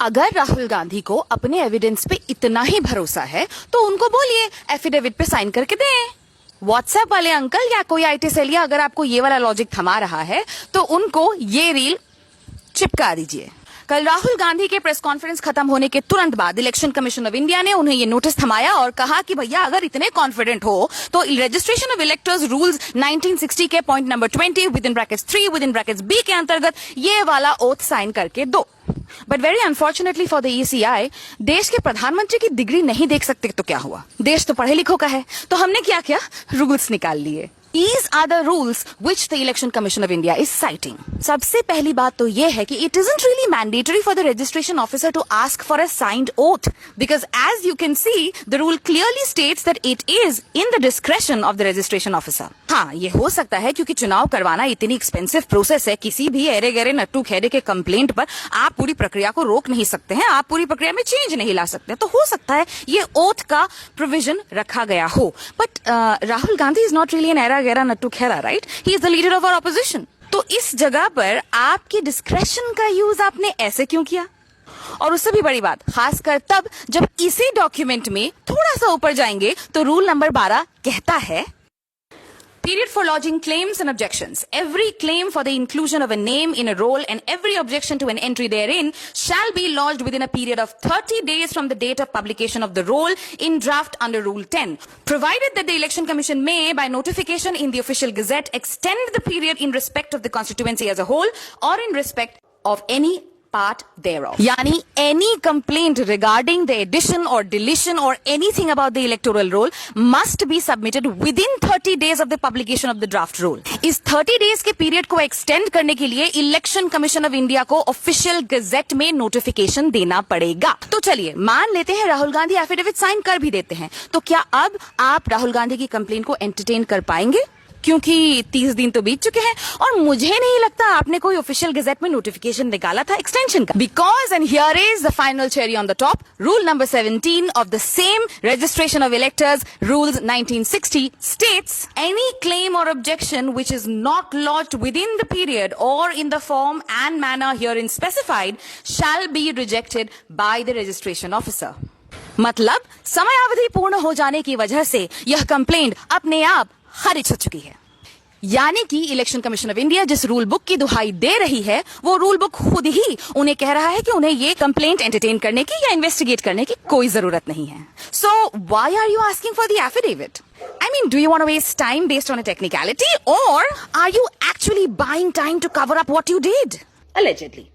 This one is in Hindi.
अगर राहुल गांधी को अपने एविडेंस पे इतना ही भरोसा है तो उनको बोलिए एफिडेविट पे साइन करके दें। व्हाट्सएप वाले अंकल या कोई आईटी सेलिया अगर आपको ये वाला लॉजिक थमा रहा है तो उनको ये रील चिपका दीजिए। कल राहुल गांधी के प्रेस कॉन्फ्रेंस खत्म होने के तुरंत बाद इलेक्शन कमीशन ऑफ इंडिया ने उन्हें ये नोटिस थमाया और कहा कि भैया अगर इतने कॉन्फिडेंट हो तो रजिस्ट्रेशन ऑफ इलेक्टर्स रूल्स 1960 के point number 20 within brackets 3 within brackets B के अंतर्गत ये वाला ओथ साइन करके दो। But very unfortunately for the ECI देश के प्रधानमंत्री की डिग्री नहीं देख सकते तो क्या हुआ, देश तो पढ़े लिखों का है। तो हमने क्या किया, रूल्स निकाल लिए। These are the rules which the Election Commission of India is citing. सबसे पहली बात तो ये है कि it isn't really mandatory for the registration officer to ask for a signed oath because as you can see the rule clearly states that it is in the discretion of the registration officer. हाँ, ये हो सकता है क्योंकि चुनाव करवाना इतनी एक्सपेंसिव प्रोसेस है, किसी भी एरे गहरे नट्टू खेरे के कंप्लेंट पर आप पूरी प्रक्रिया को रोक नहीं सकते हैं, आप पूरी प्रक्रिया में चेंज नहीं ला सकते। तो हो सकता है ये ओथ का प्रोविजन रखा गया हो। But Rahul Gandhi is not really an एरा गहरा नट्टू खेरा, right? He is the leader of our opposition. तो इस जगह पर आपकी डिस्क्रेशन का यूज आपने ऐसे क्यों किया? और उससे भी बड़ी बात, खासकर तब जब इसी डॉक्यूमेंट में थोड़ा सा ऊपर जाएंगे तो रूल नंबर 12 कहता है Period for lodging claims and objections. Every claim for the inclusion of a name in a roll and every objection to an entry therein shall be lodged within a period of 30 days from the date of publication of the roll in draft under Rule 10. Provided that the Election Commission may, by notification in the official gazette, extend the period in respect of the constituency as a whole or in respect of any part thereof. Yani any complaint regarding the addition or deletion or anything about the electoral roll must be submitted within 30 days of the publication of the draft roll. इस 30 days के पीरियड को एक्सटेंड करने के लिए इलेक्शन कमीशन ऑफ इंडिया को ऑफिशियल गजेट में नोटिफिकेशन देना पड़ेगा। तो चलिए मान लेते हैं राहुल गांधी एफिडेविट साइन कर भी देते हैं, तो क्या अब आप राहुल गांधी की कंप्लेंट को एंटरटेन कर पाएंगे? क्योंकि 30 दिन तो बीत चुके हैं और मुझे नहीं लगता आपने कोई ऑफिशियल गजेट में नोटिफिकेशन निकाला था एक्सटेंशन का। Because and here is the final cherry on the top, rule number 17 of the same registration of electors rules 1960 states any claim or objection which is not lodged within the period or in the form and manner herein specified shall be rejected by the registration officer. मतलब समयावधि पूर्ण हो जाने की वजह से यह कंप्लेंट अपने आप खारिज हो चुकी है। यानी कि इलेक्शन कमीशन ऑफ इंडिया जिस रूल बुक की दुहाई दे रही है वो रूल बुक खुद ही उन्हें कह रहा है कि उन्हें ये कंप्लेंट एंटरटेन करने की या इन्वेस्टिगेट करने की कोई जरूरत नहीं है। So why are you asking for the affidavit? I mean, do you want to waste time based on a technicality or are you actually buying time to cover up what you did? Allegedly.